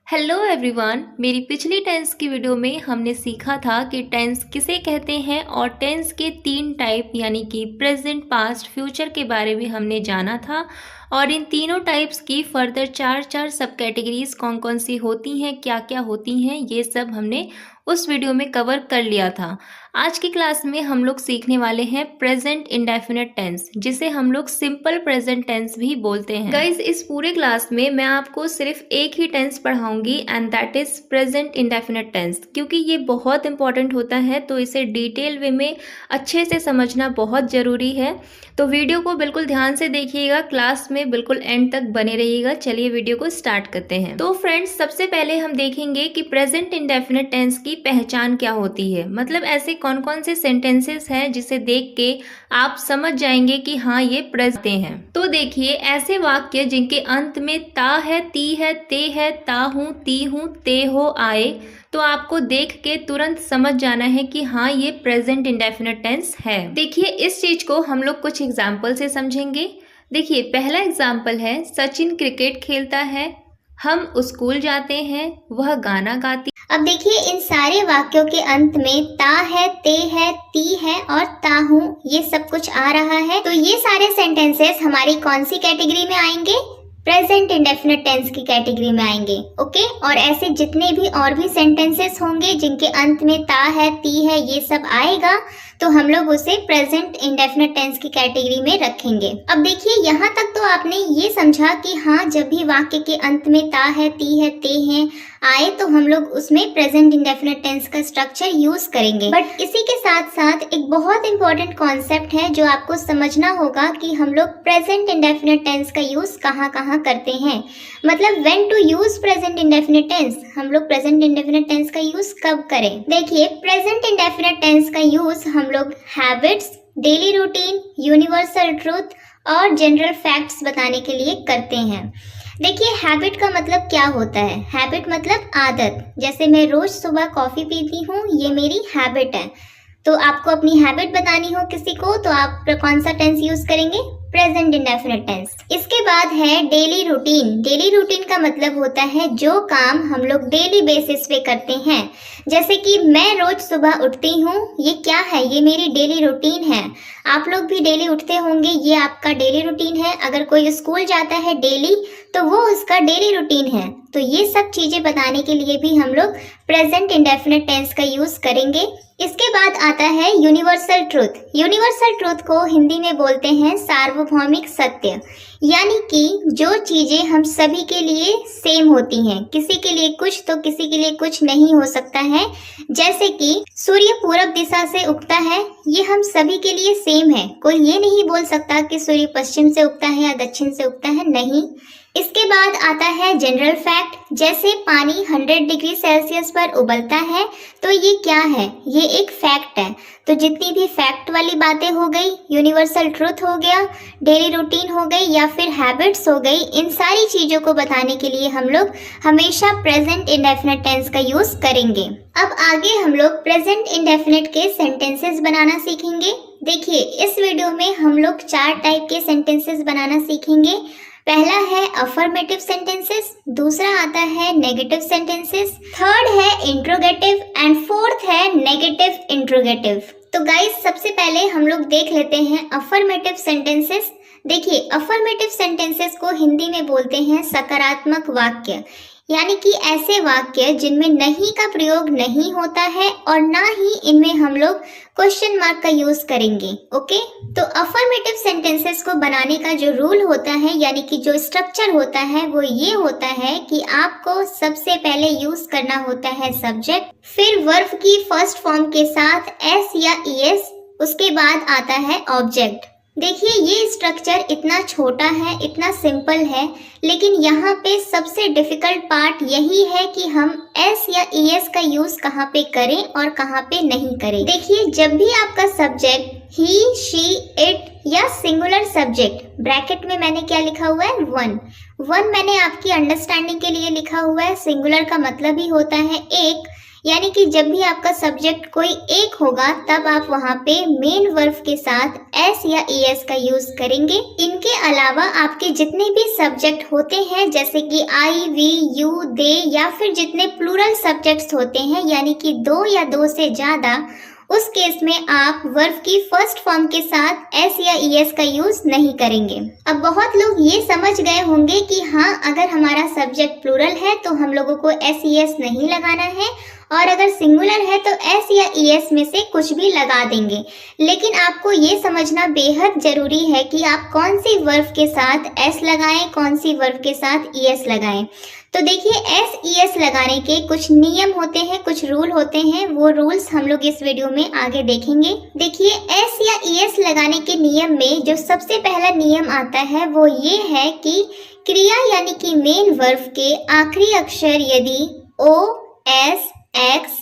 Hello everyone, मेरी पिछली tense की वीडियो में हमने सीखा था कि टेंस किसे कहते हैं और टेंस के 3 टाइप यानी कि प्रेजेंट, पास्ट, फ्यूचर के बारे में हमने जाना था। और इन तीनों टाइप्स की फर्दर चार सब कैटेगरीज कौन कौन सी होती हैं, क्या क्या होती हैं, ये सब हमने उस वीडियो में कवर कर लिया था। आज की क्लास में हम लोग सीखने वाले हैं प्रेजेंट इंडेफिनिट टेंस, जिसे हम लोग सिंपल प्रेजेंट टेंस भी बोलते हैं। गाइज, इस पूरे क्लास में मैं आपको सिर्फ एक ही टेंस पढ़ाऊंगी and that is present indefinite tense, क्योंकि ये बहुत इंपॉर्टेंट होता है, तो इसे डिटेल वे में अच्छे से समझना बहुत जरूरी है। तो वीडियो को बिल्कुल ध्यान से देखिएगा, क्लास में बिल्कुल एंड तक बने रहिएगा। चलिए वीडियो को स्टार्ट करते हैं। तो फ्रेंड्स, सबसे पहले हम देखेंगे कि प्रेजेंट इंडेफिनिट टेंस की पहचान क्या होती है। मतलब ऐसे कौन कौन से सेंटेंसेस हैं जिसे देख के आप समझ जाएंगे कि हाँ, ये प्रेजेंट हैं। तो देखिए, ऐसे वाक्य जिनके अंत में ता है, ती है, ते है, ता हूँ, ती हूँ, ते हो आए, तो आपको देख के तुरंत समझ जाना है कि हाँ, ये प्रेजेंट इंडेफिनिट टेंस है। देखिए, इस चीज को हम लोग कुछ एग्जाम्पल से समझेंगे। देखिए, पहला एग्जाम्पल है, सचिन क्रिकेट खेलता है, हम स्कूल जाते हैं, वह गाना गाती। अब देखिए, इन सारे वाक्यों के अंत में ता है, ते है, ती है और ता हूँ, ये सब कुछ आ रहा है। तो ये सारे सेंटेंसेस हमारी कौन सी कैटेगरी में आएंगे? प्रेजेंट इंडेफिनिट टेंस की कैटेगरी में आएंगे। ओके, और ऐसे जितने भी और भी सेंटेंसेस होंगे जिनके अंत में ता है, ती है, ये सब आएगा, तो हम लोग उसे प्रेजेंट इंडेफिनिट टेंस की कैटेगरी में रखेंगे। अब देखिए, यहाँ तक तो आपने ये समझा कि हाँ, जब भी वाक्य के अंत में ता है, ती है, ते है आए, तो हम लोग उसमें प्रेजेंट इंडेफिनिट टेंस का स्ट्रक्चर यूज करेंगे। बट इसी के साथ साथ एक बहुत इंपॉर्टेंट कॉन्सेप्ट है जो आपको समझना होगा कि हम लोग प्रेजेंट इंडेफिनिट टेंस का यूज कहाँ कहाँ करते हैं। मतलब when to use present indefinite tense, हम लोग प्रेजेंट इंडेफिनिट टेंस का यूज कब करें। देखिए, प्रेजेंट इंडेफिनिट टेंस का यूज हम लोग habits, daily routine, universal truth और जनरल फैक्ट्स बताने के लिए करते हैं। देखिए, हैबिट का मतलब क्या होता है? हैबिट मतलब आदत। जैसे मैं रोज सुबह कॉफी पीती हूँ, ये मेरी हैबिट है। तो आपको अपनी हैबिट बतानी हो किसी को, तो आप कौन सा टेंस यूज करेंगे? Present indefinite tense. इसके बाद है डेली रूटीन। डेली रूटीन का मतलब होता है जो काम हम लोग डेली बेसिस पे करते हैं। जैसे कि मैं रोज सुबह उठती हूँ, ये क्या है? ये मेरी डेली रूटीन है। आप लोग भी डेली उठते होंगे, ये आपका डेली रूटीन है। अगर कोई स्कूल जाता है डेली, तो वो उसका डेली रूटीन है। तो ये सब चीजें बताने के लिए भी हम लोग प्रेजेंट इंडेफिनिट टेंस का यूज करेंगे। इसके बाद आता है यूनिवर्सल ट्रूथ। यूनिवर्सल ट्रूथ को हिंदी में बोलते हैं सार्वभौमिक सत्य, यानी कि जो चीजें हम सभी के लिए सेम होती हैं, किसी के लिए कुछ तो किसी के लिए कुछ नहीं हो सकता है। जैसे कि सूर्य पूरब दिशा से उगता है, ये हम सभी के लिए सेम है। कोई ये नहीं बोल सकता कि सूर्य पश्चिम से उगता है या दक्षिण से उगता है, नहीं। इसके बाद आता है जनरल फैक्ट। जैसे पानी 100 डिग्री सेल्सियस पर उबलता है, तो ये क्या है? ये एक फैक्ट है। तो जितनी भी फैक्ट वाली बातें हो गई, यूनिवर्सल ट्रूथ हो गया, डेली रूटीन हो गई या फिर हैबिट्स हो गई, इन सारी चीजों को बताने के लिए हम लोग हमेशा प्रेजेंट इंडेफिनिट टेंस का यूज करेंगे। अब आगे हम लोग प्रेजेंट इंडेफिनिट के सेंटेंसेस बनाना सीखेंगे। देखिए, इस वीडियो में हम लोग 4 टाइप के सेंटेंसेस बनाना सीखेंगे। पहला है अफर्मेटिव सेंटेंसेस, दूसरा आता है नेगेटिव सेंटेंसेस, थर्ड है इंट्रोगेटिव एंड फोर्थ है नेगेटिव इंट्रोगेटिव। तो गाइस, सबसे पहले हम लोग देख लेते हैं अफर्मेटिव सेंटेंसेस। देखिए, अफर्मेटिव सेंटेंसेस को हिंदी में बोलते हैं सकारात्मक वाक्य, यानी कि ऐसे वाक्य जिनमें नहीं का प्रयोग नहीं होता है और ना ही इनमें हम लोग क्वेश्चन मार्क का यूज करेंगे। ओके, तो अफर्मेटिव सेंटेंसेस को बनाने का जो रूल होता है, यानी कि जो स्ट्रक्चर होता है, वो ये होता है कि आपको सबसे पहले यूज करना होता है सब्जेक्ट, फिर वर्ब की फर्स्ट फॉर्म के साथ एस या ईएस, उसके बाद आता है ऑब्जेक्ट। देखिए, ये स्ट्रक्चर इतना छोटा है, इतना सिंपल है, लेकिन यहाँ पे सबसे डिफिकल्ट पार्ट यही है कि हम एस या ईएस का यूज कहाँ पे करें और कहाँ पे नहीं करें। देखिए, जब भी आपका सब्जेक्ट ही, शी, इट या सिंगुलर सब्जेक्ट, ब्रैकेट में मैंने क्या लिखा हुआ है? वन मैंने आपकी अंडरस्टैंडिंग के लिए लिखा हुआ है। सिंगुलर का मतलब ही होता है एक, यानी कि जब भी आपका सब्जेक्ट कोई एक होगा तब आप वहाँ पे मेन वर्ब के साथ एस या ईएस का यूज करेंगे। इनके अलावा आपके जितने भी सब्जेक्ट होते हैं जैसे कि आई, वी, यू, दे या फिर जितने प्लूरल सब्जेक्ट्स होते हैं यानी कि 2 या 2 से ज्यादा, उस केस में आप वर्ब की फर्स्ट फॉर्म के साथ एस या ईएस का यूज नहीं करेंगे। अब बहुत लोग ये समझ गए होंगे कि हाँ, अगर हमारा सब्जेक्ट प्लूरल है तो हम लोगों को एस ईएस नहीं लगाना है और अगर सिंगुलर है तो एस या ईएस में से कुछ भी लगा देंगे। लेकिन आपको ये समझना बेहद जरूरी है कि आप कौन सी वर्ब के साथ एस लगाएं, कौन सी वर्ब के साथ ईएस लगाएं। तो देखिए, एस ईएस लगाने के कुछ नियम होते हैं, कुछ रूल होते हैं। वो रूल्स हम लोग इस वीडियो में आगे देखेंगे। देखिए, एस या ईएस लगाने के नियम में जो सबसे पहला नियम आता है वो ये है कि क्रिया यानी कि मेन वर्ब के आखिरी अक्षर यदि ओ, एस, एक्स,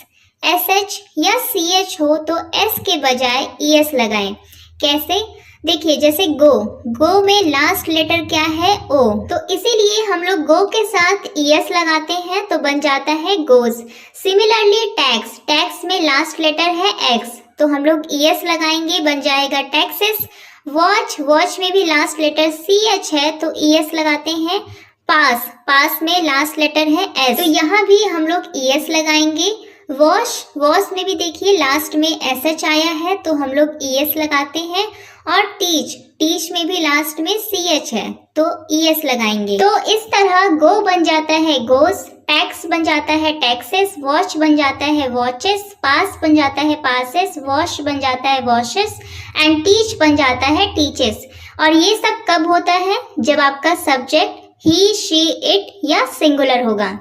एसएच या सीएच हो तो एस के बजाय ईएस लगाएं। कैसे? देखिए, जैसे गो में लास्ट लेटर क्या है? ओ, तो इसीलिए हम लोग गो के साथ ईएस लगाते हैं तो बन जाता है गोज। सिमिलरली टैक्स में लास्ट लेटर है एक्स तो हम लोग ईएस लगाएंगे, बन जाएगा टैक्सेस। वॉच में भी लास्ट लेटर सीएच है तो ईएस लगाते हैं। पास में लास्ट लेटर है एस तो यहाँ भी हम लोग ईएस लगाएंगे। वॉश में भी देखिए लास्ट में एसएच आया है तो हम लोग ईएस लगाते हैं। और टीच में भी लास्ट में सीएच है तो ईएस लगाएंगे। तो इस तरह गो बन जाता है गोज, टैक्स बन जाता है टैक्सेस, वॉच बन जाता है वॉचेस, पास बन जाता है पासेस, वॉश बन जाता है वॉशेस एंड टीच बन जाता है टीचेस। और ये सब कब होता है? जब आपका सब्जेक्ट ही, शी, इट या सिंगुलर होगा।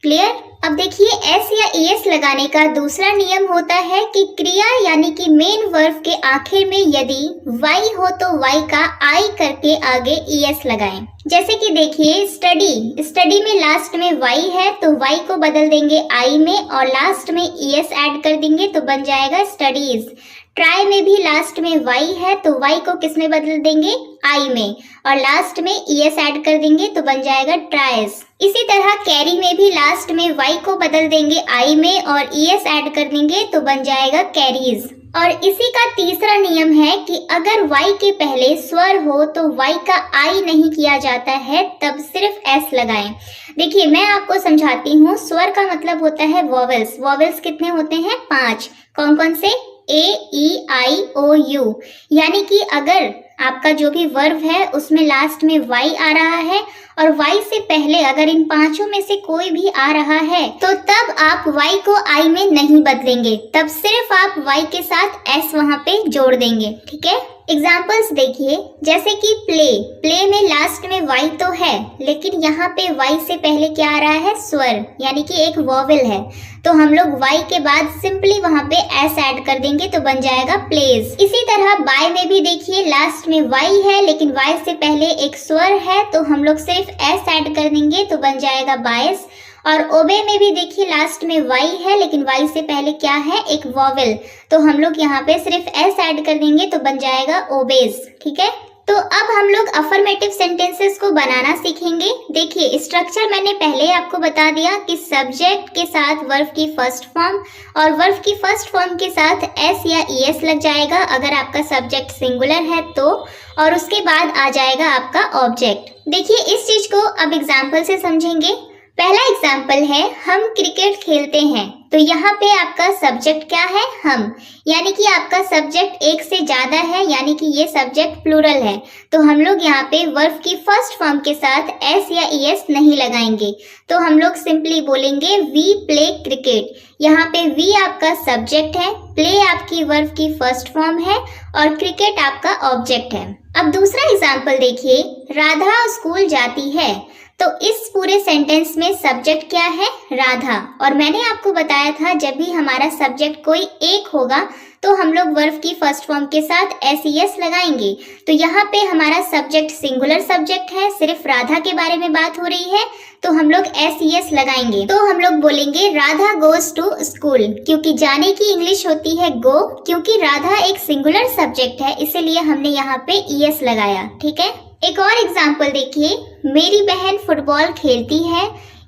क्लियर? अब देखिए, एस या ईएस लगाने का दूसरा नियम होता है कि क्रिया यानी कि मेन वर्ब के आखिर में यदि वाई हो तो वाई का आई करके आगे ईएस लगाएं। जैसे कि देखिए, स्टडी में लास्ट में वाई है तो वाई को बदल देंगे आई में और लास्ट में ईएस ऐड कर देंगे तो बन जाएगा स्टडीज। ट्राई में भी लास्ट में वाई है तो वाई को किस में बदल देंगे? आई में और लास्ट में ईएस ऐड कर देंगे तो बन जाएगा ट्राइज। इसी तरह कैरी में भी लास्ट में वाई को बदल देंगे आई में और ईएस ऐड कर देंगे तो बन जाएगा कैरीज। और इसी का तीसरा नियम है कि अगर वाई के पहले स्वर हो तो वाई का आई नहीं किया जाता है, तब सिर्फ एस लगाएं। देखिए, मैं आपको समझाती हूँ। स्वर का मतलब होता है वॉवेल्स। वॉवेल्स कितने होते हैं? 5। कौन कौन से? ए, ई, आई, ओ, यू। यानी कि अगर आपका जो भी वर्ब है उसमें लास्ट में वाई आ रहा है और वाई से पहले अगर इन पांचों में से कोई भी आ रहा है तो तब आप वाई को आई में नहीं बदलेंगे, तब सिर्फ आप वाई के साथ एस वहां पे जोड़ देंगे। ठीक है? एग्जाम्पल्स देखिए, जैसे कि प्ले में लास्ट में वाई तो है लेकिन यहाँ पे वाई से पहले क्या आ रहा है? स्वर, यानी कि एक वॉवेल है तो हम लोग वाई के बाद सिंपली वहां पे एस ऐड कर देंगे तो बन जाएगा प्लेज। इसी तरह बाय में भी देखिए, लास्ट में वाई है लेकिन वाई से पहले एक स्वर है तो हम लोग सिर्फ एस ऐड कर देंगे तो बन जाएगा बायस। और ओबे में भी देखिए, लास्ट में वाई है लेकिन वाई से पहले क्या है? एक वॉवेल तो हम लोग यहाँ पे सिर्फ एस ऐड कर देंगे तो बन जाएगा ओबेज। ठीक है? तो अब हम लोग अफर्मेटिव सेंटेंसेस को बनाना सीखेंगे। देखिए, स्ट्रक्चर मैंने पहले आपको बता दिया कि सब्जेक्ट के साथ वर्ब की फर्स्ट फॉर्म और वर्ब की फर्स्ट फॉर्म के साथ एस या ईएस लग जाएगा अगर आपका सब्जेक्ट सिंगुलर है तो, और उसके बाद आ जाएगा आपका ऑब्जेक्ट। देखिए, इस चीज को अब एग्जाम्पल से समझेंगे। पहला एग्जाम्पल है, हम क्रिकेट खेलते हैं। तो यहाँ पे आपका सब्जेक्ट क्या है? हम, यानी कि आपका सब्जेक्ट एक से ज्यादा है, यानी कि ये सब्जेक्ट प्लूरल है तो हम लोग यहाँ पे वर्ब की फर्स्ट फॉर्म के साथ एस या ईएस नहीं लगाएंगे तो हम लोग सिंपली बोलेंगे वी प्ले क्रिकेट। यहाँ पे वी आपका सब्जेक्ट है, प्ले आपकी वर्ब की फर्स्ट फॉर्म है और क्रिकेट आपका ऑब्जेक्ट है। अब दूसरा एग्जाम्पल देखिए, राधा स्कूल जाती है। तो इस पूरे सेंटेंस में सब्जेक्ट क्या है? राधा। और मैंने आपको बताया था जब भी हमारा सब्जेक्ट कोई एक होगा तो हम लोग वर्ब की फर्स्ट फॉर्म के साथ एस ईएस लगाएंगे। तो यहाँ पे हमारा सब्जेक्ट सिंगुलर सब्जेक्ट है, सिर्फ राधा के बारे में बात हो रही है तो हम लोग एस ईएस लगाएंगे। तो हम लोग बोलेंगे राधा गोज टू स्कूल, क्योंकि जाने की इंग्लिश होती है गो, क्योंकि राधा एक सिंगुलर सब्जेक्ट है इसीलिए हमने यहाँ पे ईएस लगाया। ठीक है? एक और एग्जाम्पल देखिए, मेरी बहन फुटबॉल खेलती है।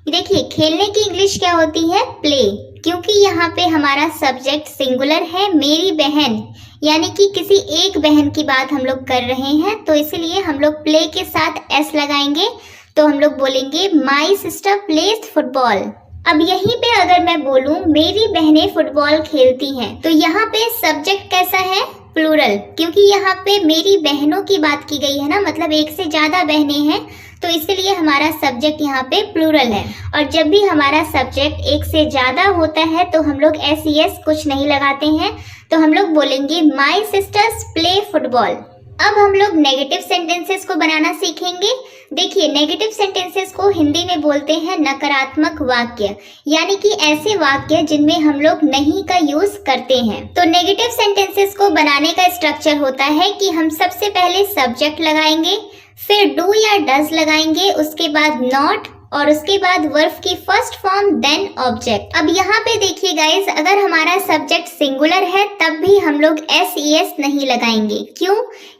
देखिए खेलने की इंग्लिश क्या होती है? प्ले। क्योंकि यहाँ पे हमारा सब्जेक्ट सिंगुलर है, मेरी बहन, यानी कि किसी एक बहन की बात हम लोग कर रहे हैं, तो इसलिए हम लोग प्ले के साथ एस लगाएंगे, तो हम लोग बोलेंगे माई सिस्टर प्लेज फुटबॉल। अब यहीं पे अगर मैं बोलूं मेरी बहनें फुटबॉल खेलती हैं, तो यहाँ पे सब्जेक्ट कैसा है? प्लूरल। क्योंकि यहाँ पे मेरी बहनों की बात की गई है ना, मतलब एक से ज्यादा बहनें हैं, तो इसलिए हमारा सब्जेक्ट यहाँ पे प्लूरल है। और जब भी हमारा सब्जेक्ट एक से ज्यादा होता है तो हम लोग एस कुछ नहीं लगाते हैं, तो हम लोग बोलेंगे माई सिस्टर्स प्ले फुटबॉल। अब हम लोग नेगेटिव सेंटेंसेस को बनाना सीखेंगे। देखिए नेगेटिव सेंटेंसेस को हिंदी में बोलते हैं नकारात्मक वाक्य, यानी कि ऐसे वाक्य जिनमें हम लोग नहीं का यूज करते हैं। तो नेगेटिव सेंटेंसेस को बनाने का स्ट्रक्चर होता है कि हम सबसे पहले सब्जेक्ट लगाएंगे, फिर डू या डज लगाएंगे, उसके बाद नॉट, और उसके बाद वर्ब की फर्स्ट फॉर्म देन ऑब्जेक्ट। अब यहाँ पे देखिए गाइस, अगर हमारा सब्जेक्ट सिंगुलर है तब भी हम लोग एस नहीं लगाएंगे। क्यों?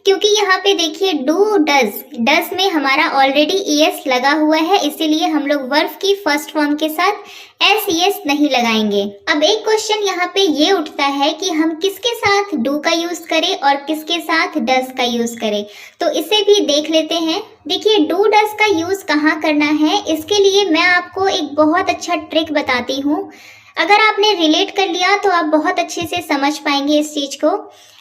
क्योंकि यहाँ पे देखिए डू डज में हमारा ऑलरेडी एस लगा हुआ है, इसीलिए हम लोग वर्ब की फर्स्ट फॉर्म के साथ एस नहीं लगाएंगे। अब एक क्वेश्चन यहाँ पे ये उठता है कि हम किसके साथ डू का यूज करें और किसके साथ डज का यूज करें, तो इसे भी देख लेते हैं। देखिए डू डज का यूज कहाँ करना है, इसके लिए मैं आपको एक बहुत अच्छा ट्रिक बताती हूँ। अगर आपने रिलेट कर लिया तो आप बहुत अच्छे से समझ पाएंगे इस चीज को।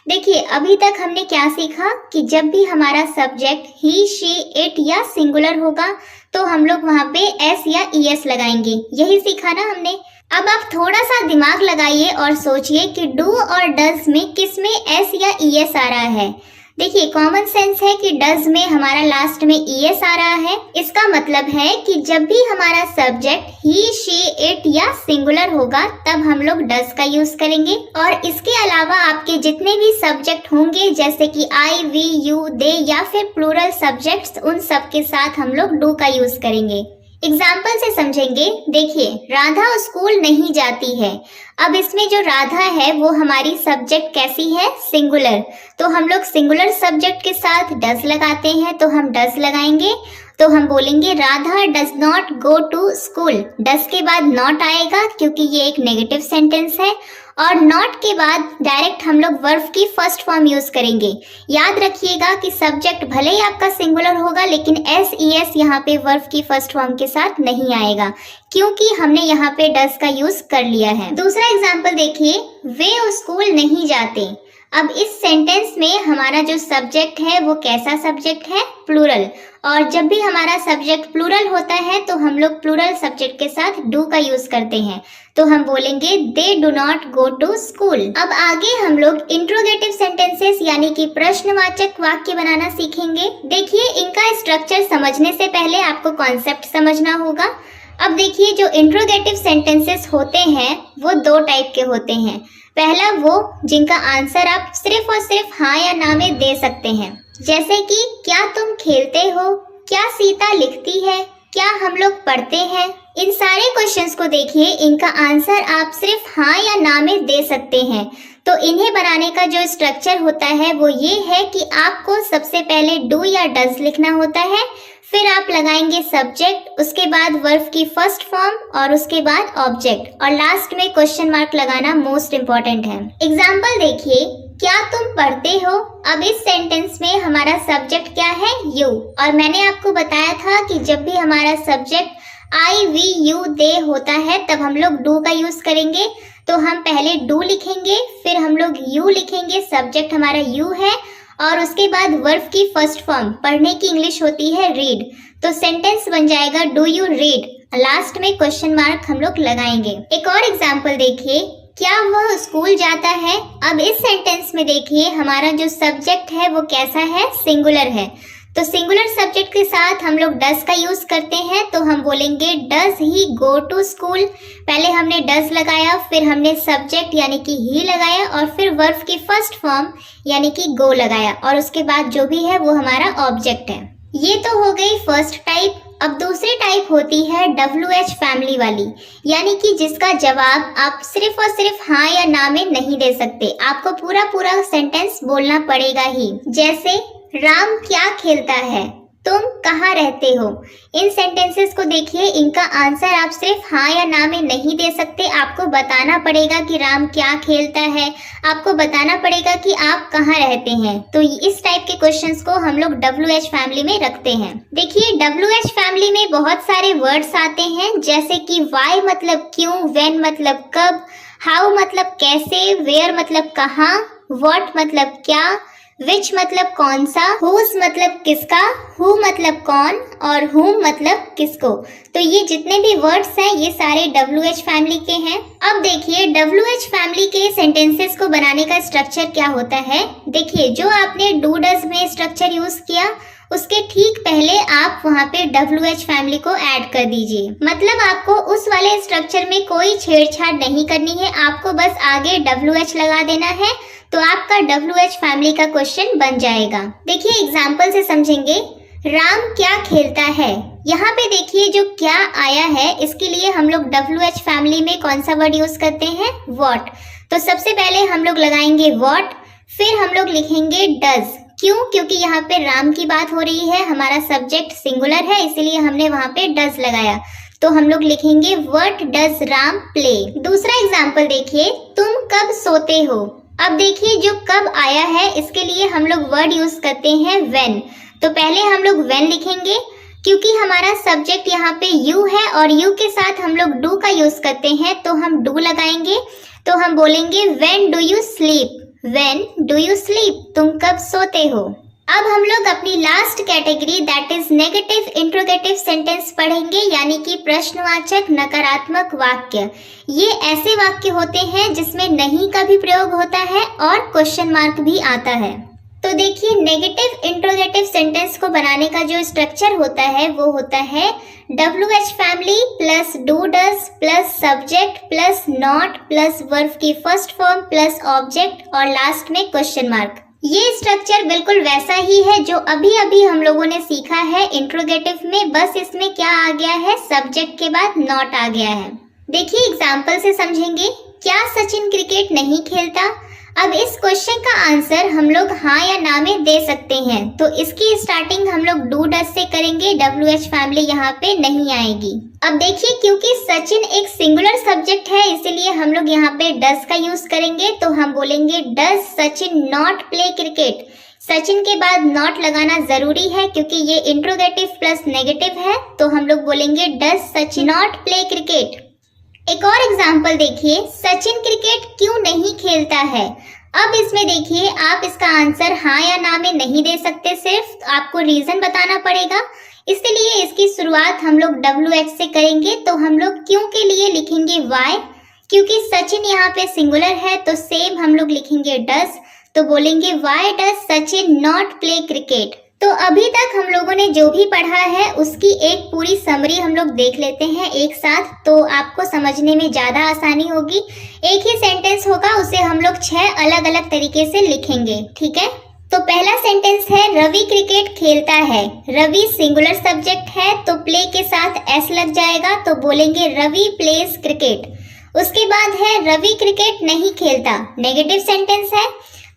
देखिए अभी तक हमने क्या सीखा कि जब भी हमारा सब्जेक्ट ही, शी, इट या सिंगुलर होगा तो हम लोग वहाँ पे एस या ईएस लगाएंगे, यही सीखा ना हमने। अब आप थोड़ा सा दिमाग लगाइए और सोचिए कि डू और डज में किस में एस या ईएस आ रहा है। देखिए कॉमन सेंस है कि डज में हमारा लास्ट में ईएस आ रहा है। इसका मतलब है कि जब भी हमारा सब्जेक्ट ही, शी, इट या सिंगुलर होगा तब हम लोग डज का यूज करेंगे। और इसके अलावा आपके जितने भी सब्जेक्ट होंगे जैसे कि आई, वी, यू, दे या फिर प्लूरल सब्जेक्ट्स, उन सब के साथ हम लोग डू का यूज करेंगे। एग्जाम्पल से समझेंगे। देखिए राधा स्कूल नहीं जाती है। अब इसमें जो राधा है वो हमारी सब्जेक्ट कैसी है? सिंगुलर। तो हम लोग सिंगुलर सब्जेक्ट के साथ डज लगाते हैं, तो हम डज लगाएंगे, तो हम बोलेंगे Radha does not go to school. Does के बाद नॉट आएगा क्योंकि ये एक नेगेटिव सेंटेंस है, और नॉट के बाद डायरेक्ट हम लोग वर्ब की फर्स्ट फॉर्म यूज करेंगे। याद रखिएगा कि सब्जेक्ट भले ही आपका सिंगुलर होगा लेकिन एस यहाँ पे वर्ब की फर्स्ट फॉर्म के साथ नहीं आएगा, क्योंकि हमने यहाँ पे डज का यूज कर लिया है। दूसरा एग्जाम्पल देखिए, वे स्कूल नहीं जाते। अब इस सेंटेंस में हमारा जो सब्जेक्ट है वो कैसा सब्जेक्ट है? प्लूरल। और जब भी हमारा सब्जेक्ट प्लूरल होता है तो हम लोग प्लूरल सब्जेक्ट के साथ डू का यूज करते हैं, तो हम बोलेंगे they do not go to school. अब आगे हम लोग इंट्रोगेटिव सेंटेंसेस यानी कि प्रश्नवाचक वाक्य बनाना सीखेंगे। देखिए इनका स्ट्रक्चर समझने से पहले आपको कॉन्सेप्ट समझना होगा। अब देखिए जो इंट्रोगेटिव सेंटेंसेस होते हैं वो दो टाइप के होते हैं। पहला वो जिनका आंसर आप सिर्फ और सिर्फ हाँ या ना में दे सकते हैं, जैसे कि क्या तुम खेलते हो, क्या सीता लिखती है, क्या हम लोग पढ़ते हैं। इन सारे क्वेश्चंस को देखिए, इनका आंसर आप सिर्फ हाँ या ना में दे सकते हैं। तो इन्हें बनाने का जो स्ट्रक्चर होता है वो ये है कि आपको सबसे पहले डू या डज लिखना होता है, फिर आप लगाएंगे सब्जेक्ट, उसके बाद वर्ब की फर्स्ट फॉर्म और उसके बाद ऑब्जेक्ट, और लास्ट में क्वेश्चन मार्क लगाना मोस्ट इम्पोर्टेंट है। एग्जाम्पल देखिए, क्या तुम पढ़ते हो। अब इस सेंटेंस में हमारा सब्जेक्ट क्या है? यू। और मैंने आपको बताया था कि जब भी हमारा सब्जेक्ट आई, वी, यू, दे होता है तब हम लोग डू का यूज करेंगे। तो हम पहले डू लिखेंगे, फिर हम लोग यू लिखेंगे, सब्जेक्ट हमारा यू है, और उसके बाद वर्ब की फर्स्ट फॉर्म, पढ़ने की इंग्लिश होती है रीड, तो सेंटेंस बन जाएगा डू यू रीड। लास्ट में क्वेश्चन मार्क हम लोग लगाएंगे। एक और एग्जाम्पल देखिए, क्या वह स्कूल जाता है। अब इस सेंटेंस में देखिए हमारा जो सब्जेक्ट है वो कैसा है? सिंगुलर है। तो सिंगुलर सब्जेक्ट के साथ हम लोग डज का यूज करते हैं, तो हम बोलेंगे does he go to school. पहले हमने डज लगाया, फिर हमने सब्जेक्ट यानी कि ही लगाया, और फिर वर्ब की फर्स्ट फॉर्म यानी कि गो लगाया, और उसके बाद जो भी है वो हमारा ऑब्जेक्ट है। ये तो हो गई फर्स्ट टाइप। अब दूसरी टाइप होती है WH फैमिली वाली, यानी कि जिसका जवाब आप सिर्फ और सिर्फ हाँ या ना में नहीं दे सकते, आपको पूरा पूरा सेंटेंस बोलना पड़ेगा ही। जैसे राम क्या खेलता है, तुम कहाँ रहते हो। इन सेंटेंसेस को देखिए, इनका आंसर आप सिर्फ हाँ या ना में नहीं दे सकते। आपको बताना पड़ेगा कि राम क्या खेलता है, आपको बताना पड़ेगा कि आप कहाँ रहते हैं। तो इस टाइप के क्वेश्चंस को हम लोग WH फैमिली में रखते हैं। देखिए WH फैमिली में बहुत सारे वर्ड्स आते हैं, जैसे कि वाई मतलब क्यों, व्हेन मतलब कब, हाउ मतलब कैसे, वेयर मतलब कहाँ, व्हाट मतलब क्या, विच मतलब कौन सा, हुज मतलब किसका, हु मतलब कौन और हुम मतलब किसको। तो ये जितने भी वर्ड्स हैं ये सारे WH फैमिली के हैं। अब देखिए WH फैमिली के सेंटेंसेस को बनाने का स्ट्रक्चर क्या होता है। देखिए जो आपने डू डज में स्ट्रक्चर यूज किया उसके ठीक पहले आप वहाँ पे WH फैमिली को ऐड कर दीजिए। मतलब आपको उस वाले स्ट्रक्चर में कोई छेड़छाड़ नहीं करनी है, आपको बस आगे WH लगा देना है, तो आपका WH फैमिली का क्वेश्चन बन जाएगा। देखिए एग्जाम्पल से समझेंगे। राम क्या खेलता है, यहाँ पे देखिए जो क्या आया है इसके लिए हम लोग WH फैमिली में कौन सा वर्ड यूज करते हैं, व्हाट। तो सबसे पहले हम लोग लगाएंगे व्हाट, फिर हम लोग लिखेंगे डज। क्यों? क्योंकि यहाँ पे राम की बात हो रही है, हमारा सब्जेक्ट सिंगुलर है, इसीलिए हमने वहाँ पे डज लगाया। तो हम लोग लिखेंगे व्हाट डज राम प्ले। दूसरा एग्जाम्पल देखिए, तुम कब सोते हो। अब देखिए जो कब आया है इसके लिए हम लोग वर्ड यूज करते हैं व्हेन। तो पहले हम लोग व्हेन लिखेंगे, क्योंकि हमारा सब्जेक्ट यहाँ पे यू है और यू के साथ हम लोग डू का यूज करते हैं, तो हम डू लगाएंगे। तो हम बोलेंगे when do you sleep, when do you sleep, तुम कब सोते हो। अब हम लोग अपनी last category that is negative interrogative sentence पढ़ेंगे, यानी कि प्रश्नवाचक नकारात्मक वाक्य। ये ऐसे वाक्य होते हैं जिसमें नहीं का भी प्रयोग होता है और क्वेश्चन मार्क भी आता है। तो देखिए नेगेटिव इंट्रोगेटिव सेंटेंस को बनाने का जो स्ट्रक्चर होता है वो होता है WH family plus do does plus subject plus not plus verb की फर्स्ट फॉर्म प्लस ऑब्जेक्ट और लास्ट में क्वेश्चन मार्क। ये स्ट्रक्चर बिल्कुल वैसा ही है जो अभी अभी हम लोगों ने सीखा है इंट्रोगेटिव में, बस इसमें क्या आ गया है, सब्जेक्ट के बाद नॉट आ गया है। देखिए एग्जाम्पल से समझेंगे। क्या सचिन क्रिकेट नहीं खेलता। अब इस क्वेश्चन का आंसर हम लोग हाँ या ना में दे सकते हैं, तो इसकी स्टार्टिंग हम लोग डू डज से करेंगे, WH फैमिली यहाँ पे नहीं आएगी। अब देखिए क्योंकि सचिन एक सिंगुलर सब्जेक्ट है इसीलिए हम लोग यहाँ पे डज का यूज करेंगे। तो हम बोलेंगे does Sachin not play cricket. Sachin के बाद नॉट लगाना जरूरी है क्योंकि ये इंट्रोगेटिव प्लस नेगेटिव है, तो हम लोग बोलेंगे does Sachin not play cricket. एक और एग्जाम्पल देखिए, सचिन क्रिकेट क्यों नहीं खेलता है। अब इसमें देखिए आप इसका आंसर हाँ या ना में नहीं दे सकते, सिर्फ आपको रीजन बताना पड़ेगा, इसलिए इसकी शुरुआत हम लोग WH से करेंगे। तो हम लोग क्यों के लिए लिखेंगे वाई, क्योंकि सचिन यहाँ पे सिंगुलर है, तो सेम हम लोग लिखेंगे डज। तो बोलेंगे why does Sachin not play cricket. तो अभी तक हम लोगों ने जो भी पढ़ा है उसकी एक पूरी समरी हम लोग देख लेते हैं एक साथ, तो आपको समझने में ज्यादा आसानी होगी। एक ही सेंटेंस होगा, उसे हम लोग 6 अलग अलग तरीके से लिखेंगे, ठीक है। तो पहला सेंटेंस है रवि क्रिकेट खेलता है। रवि सिंगुलर सब्जेक्ट है तो प्ले के साथ एस लग जाएगा, तो बोलेंगे रवि प्लेज क्रिकेट। उसके बाद है रवि क्रिकेट नहीं खेलता, नेगेटिव सेंटेंस है,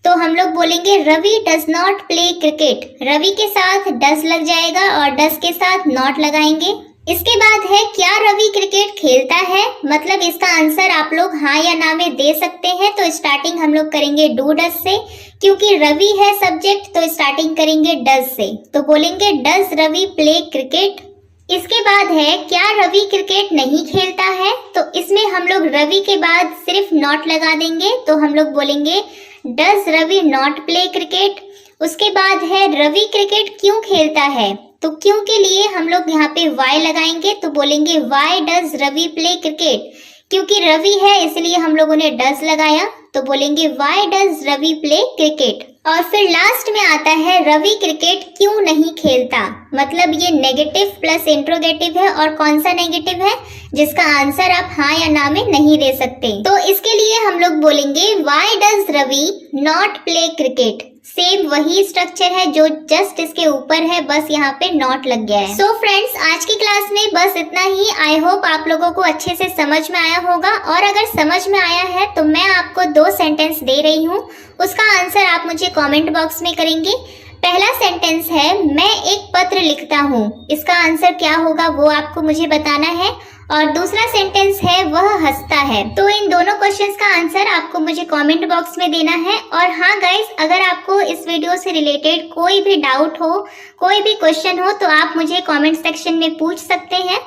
तो हम लोग बोलेंगे Ravi does not play cricket. Ravi के साथ डज लग जाएगा और डज के साथ नॉट लगाएंगे। इसके बाद है क्या रवि क्रिकेट खेलता है, मतलब इसका आंसर आप लोग हाँ या ना में दे सकते हैं। तो स्टार्टिंग हम लोग करेंगे डू डज से, क्योंकि रवि है सब्जेक्ट तो स्टार्टिंग करेंगे डज से, तो बोलेंगे डज रवि प्ले क्रिकेट। इसके बाद है क्या रवि क्रिकेट नहीं खेलता है, तो इसमें हम लोग रवि के बाद सिर्फ नॉट लगा देंगे, तो हम लोग बोलेंगे does Ravi not play cricket. उसके बाद है रवि क्रिकेट क्यों खेलता है, तो क्यों के लिए हम लोग यहाँ पे वाई लगाएंगे, तो बोलेंगे why does Ravi play cricket. क्योंकि रवि है इसलिए हम लोगों ने डज लगाया, तो बोलेंगे why does Ravi play cricket. और फिर लास्ट में आता है रवि क्रिकेट क्यों नहीं खेलता, मतलब ये नेगेटिव प्लस इंट्रोगेटिव है, और कौन सा नेगेटिव है जिसका आंसर आप हाँ या ना में नहीं दे सकते। तो इसके लिए हम लोग बोलेंगे why does Ravi not play cricket. Same वही स्ट्रक्चर है जो जस्ट इसके ऊपर है, बस यहाँ पे नॉट लग गया है। सो फ्रेंड्स आज की क्लास में बस इतना ही। आई होप आप लोगों को अच्छे से समझ में आया होगा, और अगर समझ में आया है तो मैं आपको 2 सेंटेंस दे रही हूँ, उसका आंसर आप मुझे कमेंट बॉक्स में करेंगे। पहला सेंटेंस है मैं एक पत्र लिखता हूँ, इसका आंसर क्या होगा वो आपको मुझे बताना है। और दूसरा सेंटेंस है वह हंसता है। तो इन दोनों क्वेश्चंस का आंसर आपको मुझे कमेंट बॉक्स में देना है। और हाँ गाइस, अगर आपको इस वीडियो से रिलेटेड कोई भी डाउट हो, कोई भी क्वेश्चन हो, तो आप मुझे कमेंट सेक्शन में पूछ सकते हैं।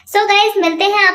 सो गाइस, मिलते हैं आप